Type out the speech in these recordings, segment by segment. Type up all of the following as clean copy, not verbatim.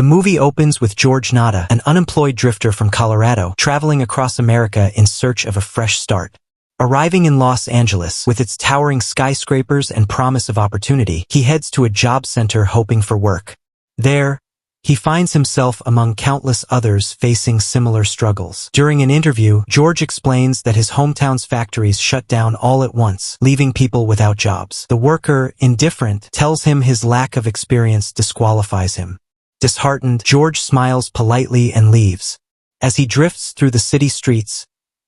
The movie opens with George Nada, an unemployed drifter from Colorado, traveling across America in search of a fresh start. Arriving in Los Angeles, with its towering skyscrapers and promise of opportunity, he heads to a job center hoping for work. There, he finds himself among countless others facing similar struggles. During an interview, George explains that his hometown's factories shut down all at once, leaving people without jobs. The worker, indifferent, tells him his lack of experience disqualifies him. Disheartened, George smiles politely and leaves. As he drifts through the city streets,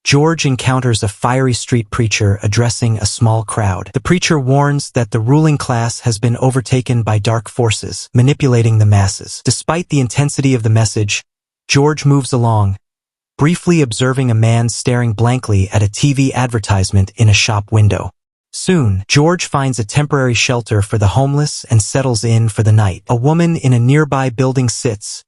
George encounters a fiery street preacher addressing a small crowd. The preacher warns that the ruling class has been overtaken by dark forces, manipulating the masses. Despite the intensity of the message, George moves along, briefly observing a man staring blankly at a TV advertisement in a shop window. Soon, George finds a temporary shelter for the homeless and settles in for the night. A woman in a nearby building sits,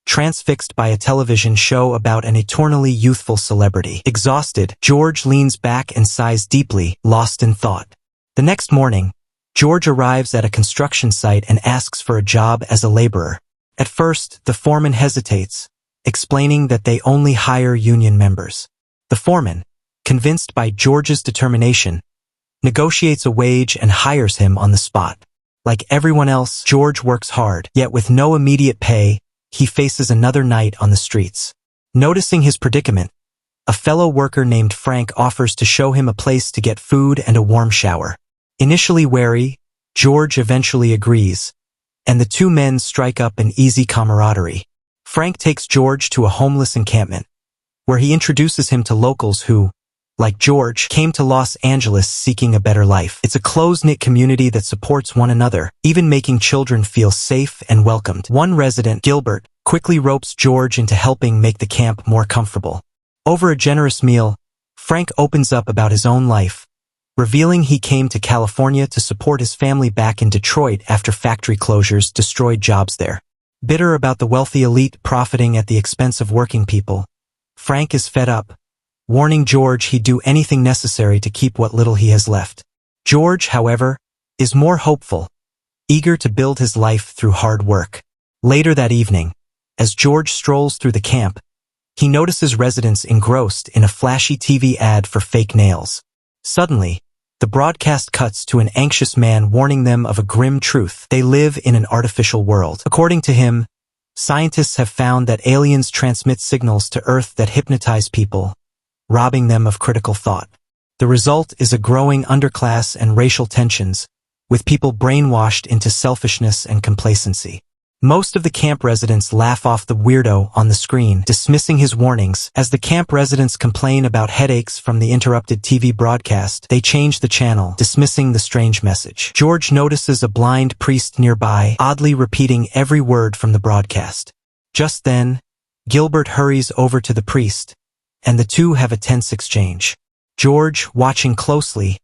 transfixed by a television show about an eternally youthful celebrity. Exhausted, George leans back and sighs deeply, lost in thought. The next morning, George arrives at a construction site and asks for a job as a laborer. At first, the foreman hesitates, explaining that they only hire union members. The foreman, convinced by George's determination, negotiates a wage and hires him on the spot. Like everyone else, George works hard, yet with no immediate pay, he faces another night on the streets. Noticing his predicament, a fellow worker named Frank offers to show him a place to get food and a warm shower. Initially wary, George eventually agrees, and the two men strike up an easy camaraderie. Frank takes George to a homeless encampment, where he introduces him to locals who, like George, came to Los Angeles seeking a better life. It's a close-knit community that supports one another, even making children feel safe and welcomed. One resident, Gilbert, quickly ropes George into helping make the camp more comfortable. Over a generous meal, Frank opens up about his own life, revealing he came to California to support his family back in Detroit after factory closures destroyed jobs there. Bitter about the wealthy elite profiting at the expense of working people, Frank is fed up, warning George he'd do anything necessary to keep what little he has left. George, however, is more hopeful, eager to build his life through hard work. Later that evening, as George strolls through the camp, he notices residents engrossed in a flashy TV ad for fake nails. Suddenly, the broadcast cuts to an anxious man warning them of a grim truth: they live in an artificial world. According to him, scientists have found that aliens transmit signals to Earth that hypnotize people, robbing them of critical thought. The result is a growing underclass and racial tensions, with people brainwashed into selfishness and complacency. Most of the camp residents laugh off the weirdo on the screen, dismissing his warnings. As the camp residents complain about headaches from the interrupted TV broadcast, they change the channel, dismissing the strange message. George notices a blind priest nearby, oddly repeating every word from the broadcast. Just then, Gilbert hurries over to the priest, and the two have a tense exchange. George, watching closely,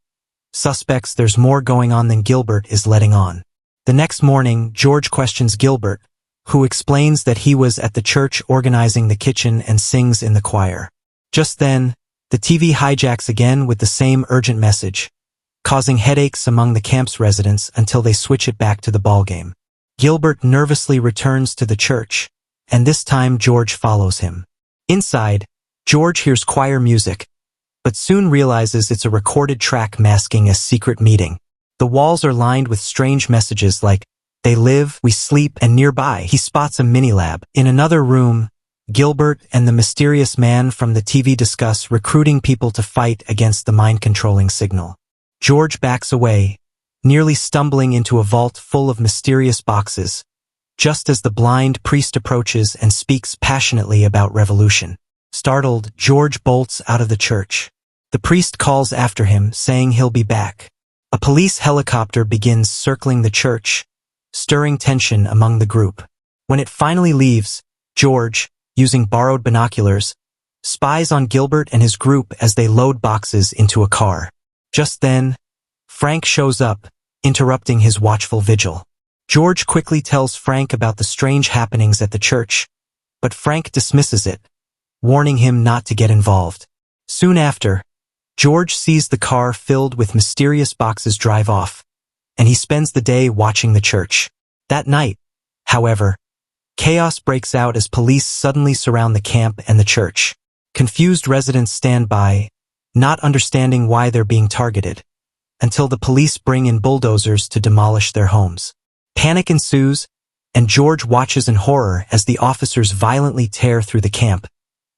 suspects there's more going on than Gilbert is letting on. The next morning, George questions Gilbert, who explains that he was at the church organizing the kitchen and sings in the choir. Just then, the TV hijacks again with the same urgent message, causing headaches among the camp's residents until they switch it back to the ballgame. Gilbert nervously returns to the church, and this time George follows him. Inside, George hears choir music, but soon realizes it's a recorded track masking a secret meeting. The walls are lined with strange messages like, "They live, we sleep," and nearby, he spots a mini-lab. In another room, Gilbert and the mysterious man from the TV discuss recruiting people to fight against the mind-controlling signal. George backs away, nearly stumbling into a vault full of mysterious boxes, just as the blind priest approaches and speaks passionately about revolution. Startled, George bolts out of the church. The priest calls after him, saying he'll be back. A police helicopter begins circling the church, stirring tension among the group. When it finally leaves, George, using borrowed binoculars, spies on Gilbert and his group as they load boxes into a car. Just then, Frank shows up, interrupting his watchful vigil. George quickly tells Frank about the strange happenings at the church, but Frank dismisses it, warning him not to get involved. Soon after, George sees the car filled with mysterious boxes drive off, and he spends the day watching the church. That night, however, Chaos breaks out as police suddenly surround the camp and the church. Confused residents stand by, not understanding why they're being targeted, until the police bring in bulldozers to demolish their homes. Panic ensues, and George watches in horror as the officers violently tear through the camp,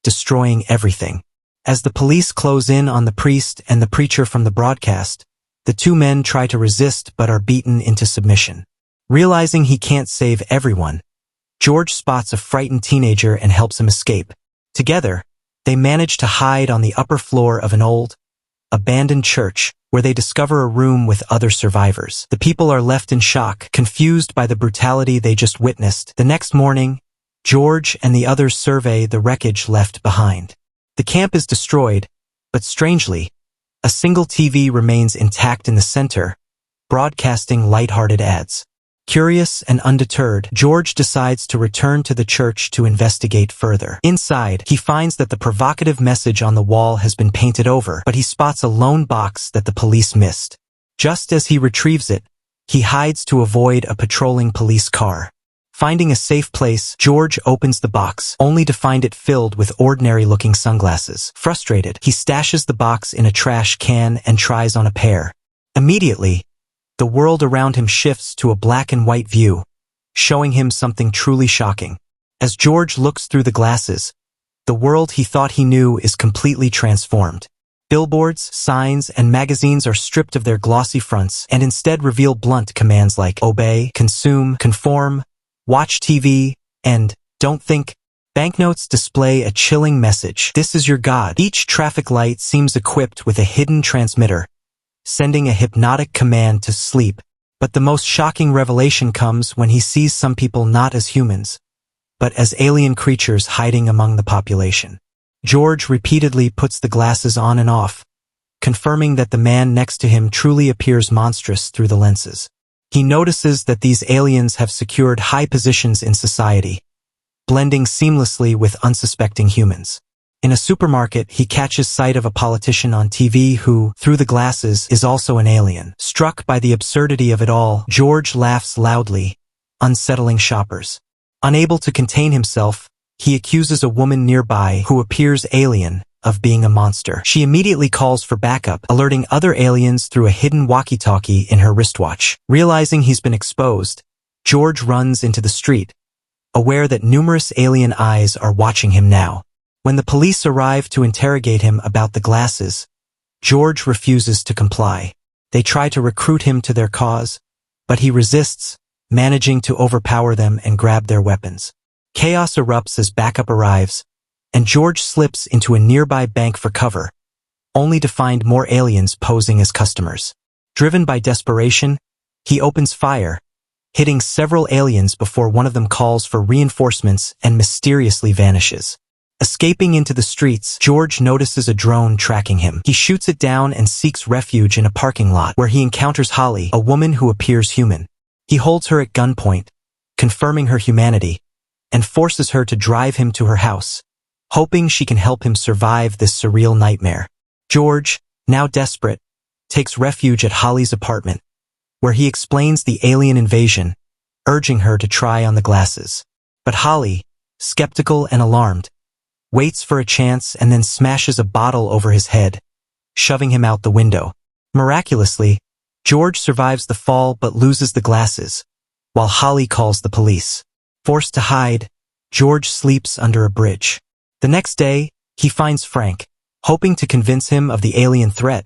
destroying everything. As the police close in on the priest and the preacher from the broadcast, the two men try to resist but are beaten into submission. Realizing he can't save everyone, George spots a frightened teenager and helps him escape. Together, they manage to hide on the upper floor of an old, abandoned church, where they discover a room with other survivors. The people are left in shock, confused by the brutality they just witnessed. The next morning, George and the others survey the wreckage left behind. The camp is destroyed, but strangely, a single TV remains intact in the center, broadcasting lighthearted ads. Curious and undeterred, George decides to return to the church to investigate further. Inside, he finds that the provocative message on the wall has been painted over, but he spots a lone box that the police missed. Just as he retrieves it, he hides to avoid a patrolling police car. Finding a safe place, George opens the box, only to find it filled with ordinary-looking sunglasses. Frustrated, he stashes the box in a trash can and tries on a pair. Immediately, the world around him shifts to a black and white view, showing him something truly shocking. As George looks through the glasses, the world he thought he knew is completely transformed. Billboards, signs, and magazines are stripped of their glossy fronts and instead reveal blunt commands like obey, consume, conform, watch TV, and don't think. Banknotes display a chilling message. This is your God. Each traffic light seems equipped with a hidden transmitter, sending a hypnotic command to sleep. But the most shocking revelation comes when he sees some people not as humans, but as alien creatures hiding among the population. George repeatedly puts the glasses on and off, confirming that the man next to him truly appears monstrous through the lenses. He notices that these aliens have secured high positions in society, blending seamlessly with unsuspecting humans. In a supermarket, he catches sight of a politician on TV who, through the glasses, is also an alien. Struck by the absurdity of it all, George laughs loudly, unsettling shoppers. Unable to contain himself, he accuses a woman nearby, who appears alien, of being a monster. She immediately calls for backup, alerting other aliens through a hidden walkie-talkie in her wristwatch. Realizing he's been exposed, George runs into the street, aware that numerous alien eyes are watching him now. When the police arrive to interrogate him about the glasses, George refuses to comply. They try to recruit him to their cause, but he resists, managing to overpower them and grab their weapons. Chaos erupts as backup arrives, and George slips into a nearby bank for cover, only to find more aliens posing as customers. Driven by desperation, he opens fire, hitting several aliens before one of them calls for reinforcements and mysteriously vanishes. Escaping into the streets, George notices a drone tracking him. He shoots it down and seeks refuge in a parking lot, where he encounters Holly, a woman who appears human. He holds her at gunpoint, confirming her humanity, and forces her to drive him to her house, hoping she can help him survive this surreal nightmare. George, now desperate, takes refuge at Holly's apartment, where he explains the alien invasion, urging her to try on the glasses. But Holly, skeptical and alarmed, waits for a chance and then smashes a bottle over his head, shoving him out the window. Miraculously, George survives the fall but loses the glasses, while Holly calls the police. Forced to hide, George sleeps under a bridge. The next day, he finds Frank, hoping to convince him of the alien threat,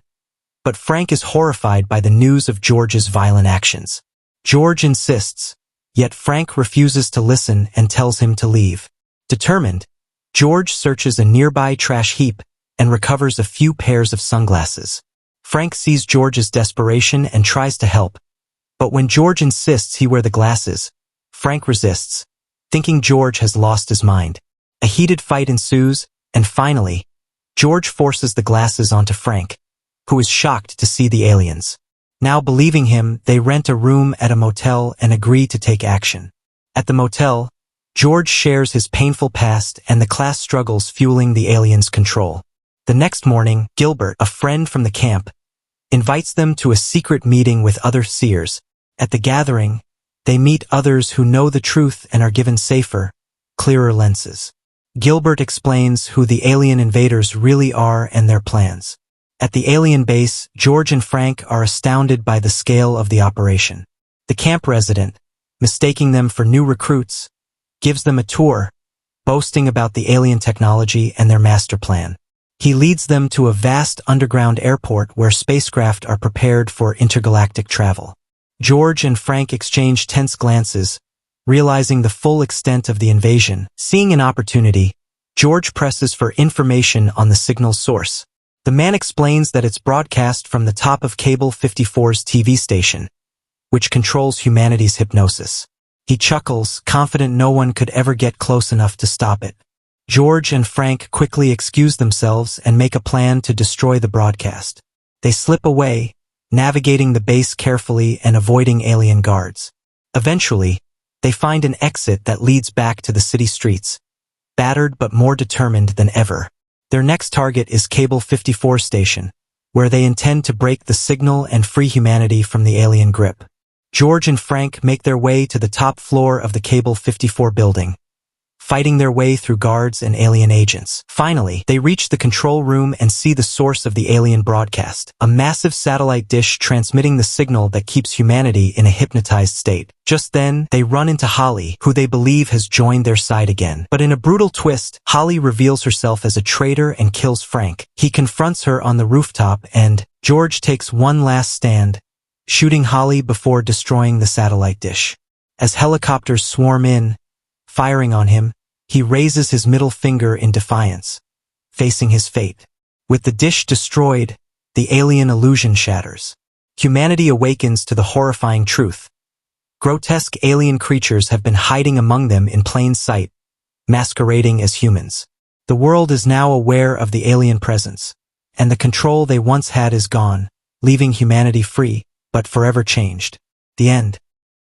but Frank is horrified by the news of George's violent actions. George insists, yet Frank refuses to listen and tells him to leave. Determined, George searches a nearby trash heap and recovers a few pairs of sunglasses. Frank sees George's desperation and tries to help, but when George insists he wear the glasses, Frank resists, thinking George has lost his mind. A heated fight ensues, and finally, George forces the glasses onto Frank, who is shocked to see the aliens. Now believing him, they rent a room at a motel and agree to take action. At the motel, George shares his painful past and the class struggles fueling the aliens' control. The next morning, Gilbert, a friend from the camp, invites them to a secret meeting with other seers. At the gathering, They meet others who know the truth and are given safer, clearer lenses. Gilbert explains who the alien invaders really are and their plans. At the alien base, George and Frank are astounded by the scale of the operation. The camp resident, mistaking them for new recruits, gives them a tour, boasting about the alien technology and their master plan. He leads them to a vast underground airport where spacecraft are prepared for intergalactic travel. George and Frank exchange tense glances, realizing the full extent of the invasion. Seeing an opportunity, George presses for information on the signal's source. The man explains that it's broadcast from the top of Cable 54's TV station, which controls humanity's hypnosis. He chuckles, confident no one could ever get close enough to stop it. George and Frank quickly excuse themselves and make a plan to destroy the broadcast. They slip away, navigating the base carefully and avoiding alien guards. Eventually, they find an exit that leads back to the city streets, battered but more determined than ever. Their next target is Cable 54 station, where they intend to break the signal and free humanity from the alien grip. George and Frank make their way to the top floor of the Cable 54 building, fighting their way through guards and alien agents. Finally, they reach the control room and see the source of the alien broadcast, a massive satellite dish transmitting the signal that keeps humanity in a hypnotized state. Just then, they run into Holly, who they believe has joined their side again. But in a brutal twist, Holly reveals herself as a traitor and kills Frank. He confronts her on the rooftop and George takes one last stand, shooting Holly before destroying the satellite dish. As helicopters swarm in, firing on him, he raises his middle finger in defiance, facing his fate. With the dish destroyed, the alien illusion shatters. Humanity awakens to the horrifying truth. Grotesque alien creatures have been hiding among them in plain sight, masquerading as humans. The world is now aware of the alien presence, and the control they once had is gone, leaving humanity free, but forever changed. The end.